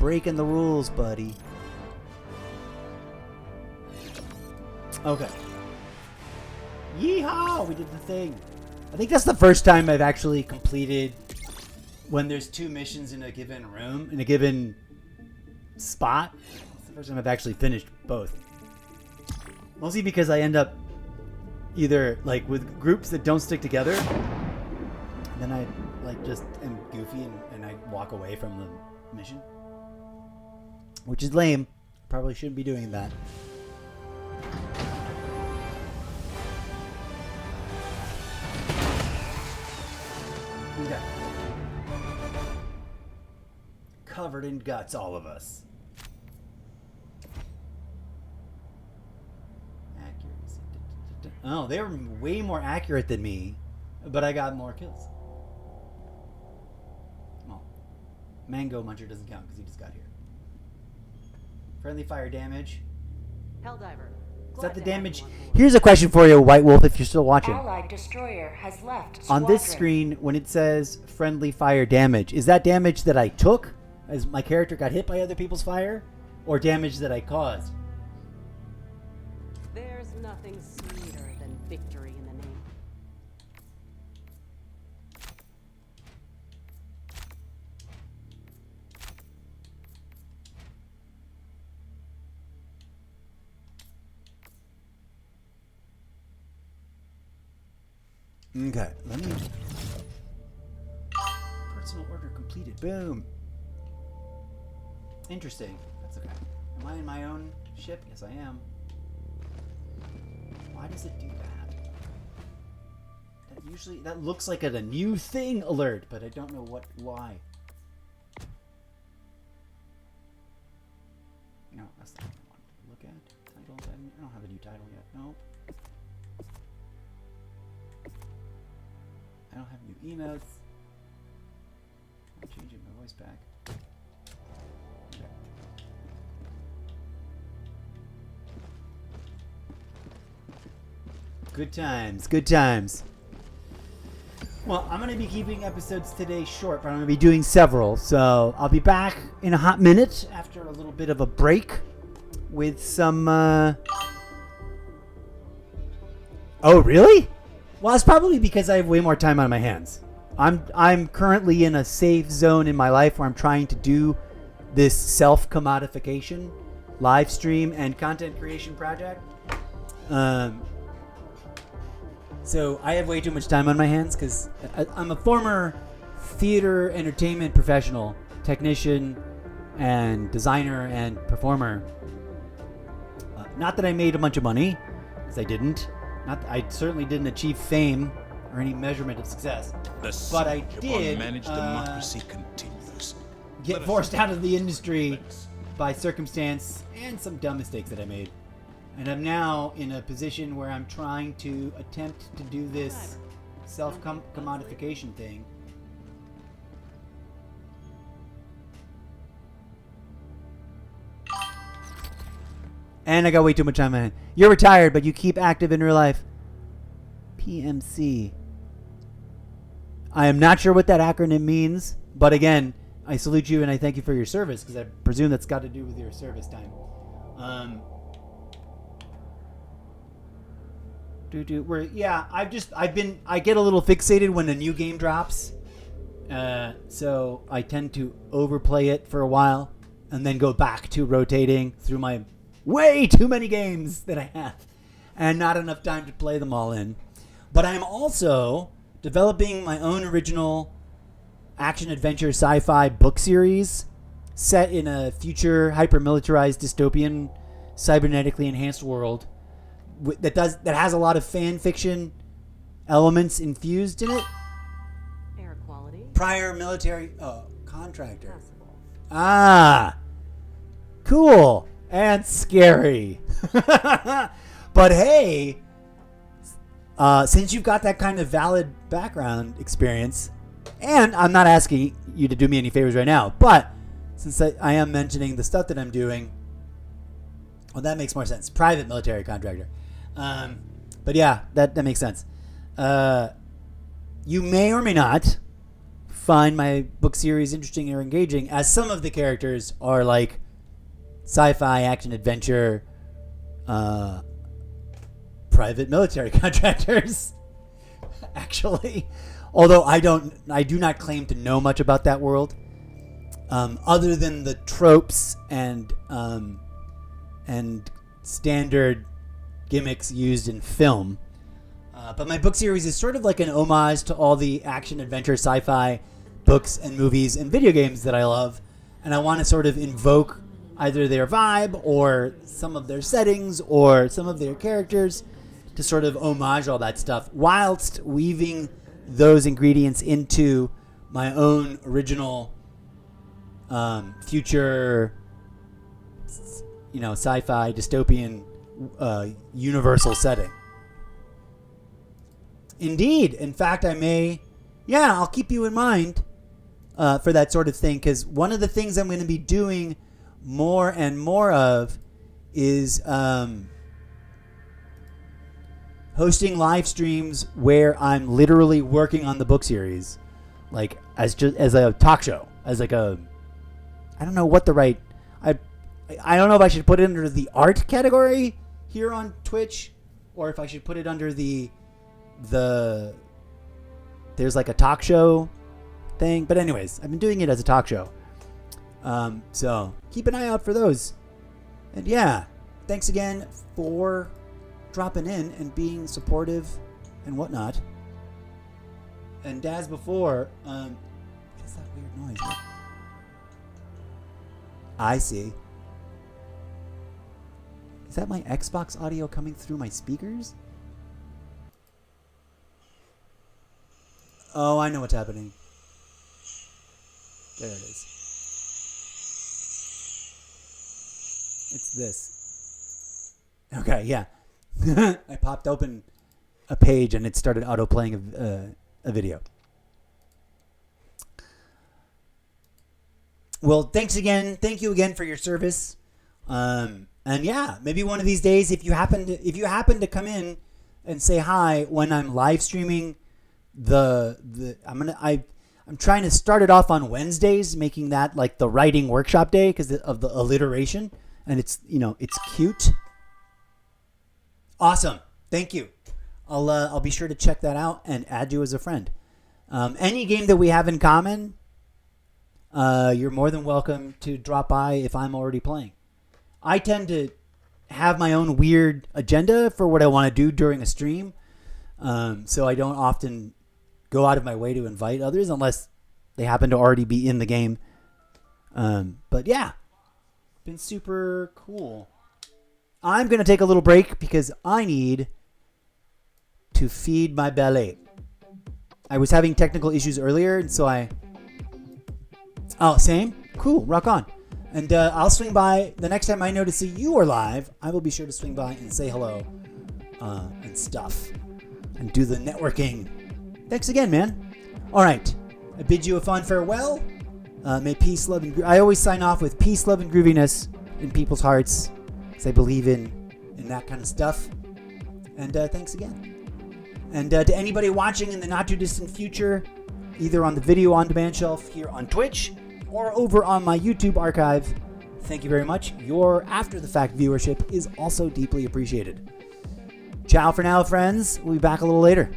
breaking the rules, buddy. Okay. Yeehaw! We did the thing. I think that's the first time I've actually completed when there's 2 missions in a given room, in a given spot. It's the first time I've actually finished both. Mostly because I end up either like with groups that don't stick together, and then I like just am goofy and I walk away from the mission, which is lame. Probably shouldn't be doing that. Okay. Covered in guts, all of us. Accuracy. Oh, they were way more accurate than me, but I got more kills. Well, Mango Muncher doesn't count because he just got here. Friendly fire damage. Helldiver. Is that the damage? Here's a question for you, White Wolf, if you're still watching. Allied destroyer has left On this screen, when it says friendly fire damage, is that damage that I took as my character got hit by other people's fire, or damage that I caused? There's nothing sweeter than victory in the name. Okay, let me... Personal order completed. Boom. Interesting. That's okay. Am I in my own ship? Yes, I am. Why does it do that? That looks like a new thing alert, but I don't know why. No, that's not what I wanted to look at. Titles. I don't have a new title yet. Nope. I don't have new emotes. I'm changing my voice back. Okay. Good times, good times. Well, I'm going to be keeping episodes today short, but I'm going to be doing several. So I'll be back in a hot minute after a little bit of a break with some... Oh, really? Well, it's probably because I have way more time on my hands. I'm currently in a safe zone in my life where I'm trying to do this self-commodification live stream and content creation project. So I have way too much time on my hands because I'm a former theater entertainment professional, technician and designer and performer. Not that I made a bunch of money, because I didn't. I certainly didn't achieve fame or any measurement of success. But I did managed democracy continues. Get forced out of the industry by circumstance and some dumb mistakes that I made. And I'm now in a position where I'm trying to attempt to do this self-commodification thing. And I got way too much time on my hand. You're retired, but you keep active in real life. PMC. I am not sure what that acronym means, but again, I salute you and I thank you for your service because I presume that's got to do with your service time. I get a little fixated when a new game drops. So I tend to overplay it for a while and then go back to rotating through my way too many games that I have and not enough time to play them all in. But I'm also developing my own original action-adventure sci-fi book series set in a future hyper-militarized dystopian cybernetically enhanced world that has a lot of fan fiction elements infused in it. Air quality. Prior military contractor. Possible. Ah, cool and scary. But hey, since you've got that kind of valid background experience, and I'm not asking you to do me any favors right now, but since I am mentioning the stuff that I'm doing, well, that makes more sense. Private military contractor. But yeah, that makes sense. You may or may not find my book series interesting or engaging, as some of the characters are like sci-fi, action, adventure, private military contractors. Actually, although I do not claim to know much about that world, other than the tropes and standard gimmicks used in film. But my book series is sort of like an homage to all the action, adventure, sci-fi books and movies and video games that I love, and I want to sort of invoke either their vibe or some of their settings or some of their characters to sort of homage all that stuff, whilst weaving those ingredients into my own original future, sci-fi dystopian universal setting. Indeed. In fact, I'll keep you in mind for that sort of thing, because one of the things I'm going to be doing more and more of is hosting live streams where I'm literally working on the book series, like as a talk show, as like I don't know what I don't know if I should put it under the art category here on Twitch, or if I should put it under there's like a talk show thing. But anyways, I've been doing it as a talk show. So keep an eye out for those. And yeah, thanks again for dropping in and being supportive and whatnot. And as before, what is that weird noise? I see. Is that my Xbox audio coming through my speakers? Oh, I know what's happening. There it is. It's this. Okay, yeah. I popped open a page and it started auto-playing a video. Well, thanks again. Thank you again for your service. And yeah, maybe one of these days, if you happen to come in and say hi when I'm live streaming I'm trying to start it off on Wednesdays, making that like the writing workshop day because of the alliteration, and it's cute. Awesome. Thank you. I'll be sure to check that out and add you as a friend. Any game that we have in common, you're more than welcome to drop by if I'm already playing. I tend to have my own weird agenda for what I want to do during a stream, so I don't often go out of my way to invite others unless they happen to already be in the game. But yeah, been super cool. I'm going to take a little break because I need to feed my belly. I was having technical issues earlier, and so same? Cool, rock on. And I'll swing by the next time I know to see you are live. I will be sure to swing by and say hello and stuff and do the networking. Thanks again, man. All right, I bid you a fond farewell. May peace, love, and I always sign off with peace, love, and grooviness in people's hearts, because I believe in that kind of stuff. And thanks again. And to anybody watching in the not too distant future, either on the video on demand shelf here on Twitch or over on my YouTube archive, thank you very much. Your after the fact viewership is also deeply appreciated. Ciao for now, friends. We'll be back a little later.